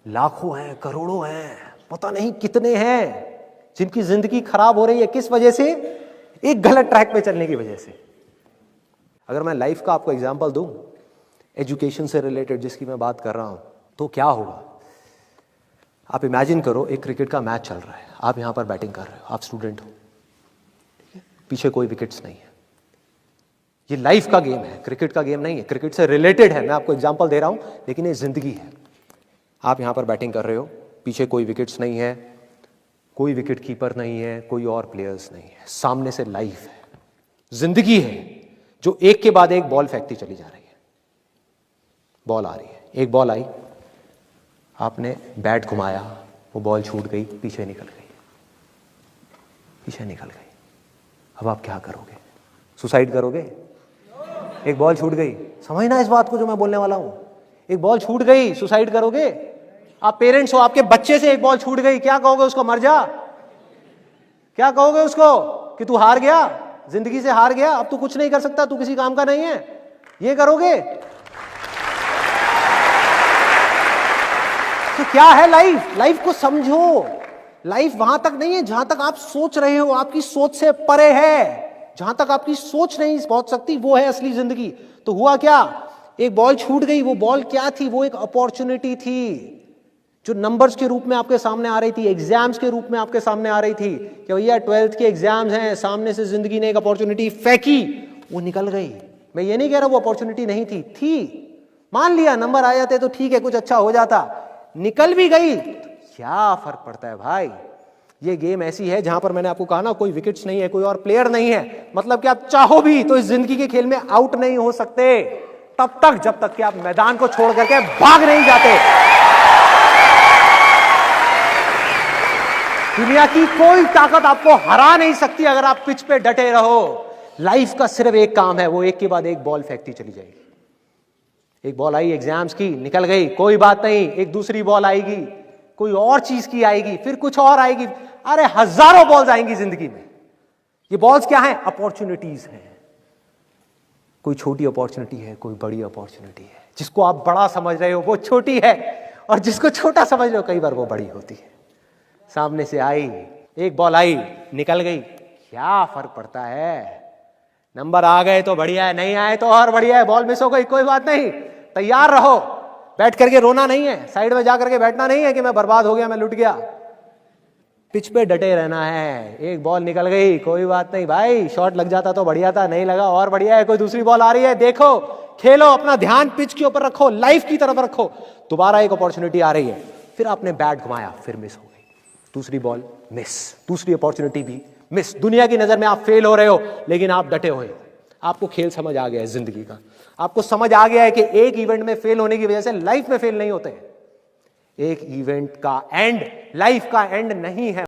लाखों हैं, करोड़ों हैं, पता नहीं कितने हैं जिनकी जिंदगी खराब हो रही है। किस वजह से? एक गलत ट्रैक पे चलने की वजह से। अगर मैं लाइफ का आपको एग्जांपल दूं, एजुकेशन से रिलेटेड जिसकी मैं बात कर रहा हूं, तो क्या होगा? आप इमेजिन करो, एक क्रिकेट का मैच चल रहा है, आप यहां पर बैटिंग कर रहे हो, आप स्टूडेंट हो, ठीक है? पीछे कोई विकेट्स नहीं है। ये लाइफ का गेम है, क्रिकेट का गेम नहीं है, क्रिकेट से रिलेटेड है, मैं आपको एग्जांपल दे रहा हूं, लेकिन ये जिंदगी है। आप यहां पर बैटिंग कर रहे हो, पीछे कोई विकेट्स नहीं है, कोई विकेट कीपर नहीं है, कोई और प्लेयर्स नहीं है, सामने से लाइफ है, जिंदगी है, जो एक के बाद एक बॉल फेंकती चली जा रही है। बॉल आ रही है, एक बॉल आई, आपने बैट घुमाया, वो बॉल छूट गई, पीछे निकल गई, पीछे निकल गई। अब आप क्या करोगे? सुसाइड करोगे? एक बॉल छूट गई, समझना इस बात को जो मैं बोलने वाला हूं। एक बॉल छूट गई, सुसाइड करोगे? आप पेरेंट्स हो, आपके बच्चे से एक बॉल छूट गई, क्या कहोगे उसको? मर जा? क्या कहोगे उसको कि तू हार गया, जिंदगी से हार गया, अब तू कुछ नहीं कर सकता, तू किसी काम का नहीं है? ये करोगे? तो क्या है लाइफ? लाइफ को समझो। लाइफ वहां तक नहीं है जहां तक आप सोच रहे हो, आपकी सोच से परे है। जहां तक आपकी सोच नहीं पहुंच सकती, वो है असली जिंदगी। तो हुआ क्या? एक बॉल छूट गई। वो बॉल क्या थी? वो एक अपॉर्चुनिटी थी, जो नंबर्स के रूप में आपके सामने आ रही थी, एग्जाम्स के रूप में आपके सामने आ रही थी कि भैया 12th के एग्जाम्स हैं, सामने से जिंदगी ने एक अपॉर्चुनिटी फेंकी, वो निकल गई। मैं ये नहीं कह रहा वो अपॉर्चुनिटी नहीं थी, मान लिया नंबर आ जाते तो ठीक है, कुछ अच्छा हो जाता, निकल भी गई, क्या फर्क पड़ता है भाई? ये गेम ऐसी है जहां पर मैंने आपको कहा ना, कोई विकेट्स नहीं है, कोई और प्लेयर नहीं है, मतलब कि आप चाहो भी तो इस जिंदगी के खेल में आउट नहीं हो सकते तब तक जब तक कि आप मैदान को छोड़ करके भाग नहीं जाते। दुनिया की कोई ताकत आपको हरा नहीं सकती अगर आप पिच पे डटे रहो। लाइफ का सिर्फ एक काम है, वो एक के बाद एक बॉल फेंकती चली जाएगी। एक बॉल आई एग्जाम्स की, निकल गई, कोई बात नहीं, एक दूसरी बॉल आएगी, कोई और चीज की आएगी, फिर कुछ और आएगी। अरे हजारों बॉल्स आएंगी जिंदगी में। ये बॉल्स क्या हैं? अपॉर्चुनिटीज हैं। कोई छोटी अपॉर्चुनिटी है, कोई बड़ी अपॉर्चुनिटी है। जिसको आप बड़ा समझ रहे हो वो छोटी है, और जिसको छोटा समझ रहे हो कई बार वो बड़ी होती है। सामने से आई, एक बॉल आई, निकल गई, क्या फर्क पड़ता है? नंबर आ गए तो बढ़िया है, नहीं आए तो और बढ़िया है, बॉल मिस हो गई, कोई बात नहीं, तैयार रहो। बैठ करके रोना नहीं है, साइड में जाकर के बैठना नहीं है कि मैं बर्बाद हो गया, मैं लुट गया। पिच पे डटे रहना है। एक बॉल निकल गई, कोई बात नहीं भाई, शॉट लग जाता तो बढ़िया था, नहीं लगा और बढ़िया है, कोई दूसरी बॉल आ रही है, देखो, खेलो, अपना ध्यान पिच के ऊपर रखो, लाइफ की तरफ रखो। दोबारा एक अपॉर्चुनिटी आ रही है, फिर आपने बैट घुमाया, फिर मिस हो गई, दूसरी बॉल मिस, दूसरी अपॉर्चुनिटी भी मिस। दुनिया की नजर में आप फेल हो रहे हो, लेकिन आप डटे हुए हो। आपको खेल समझ आ गया है जिंदगी का, आपको समझ आ गया है कि एक इवेंट में फेल होने की वजह से लाइफ में फेल नहीं होते। एक इवेंट का एंड लाइफ का एंड नहीं है।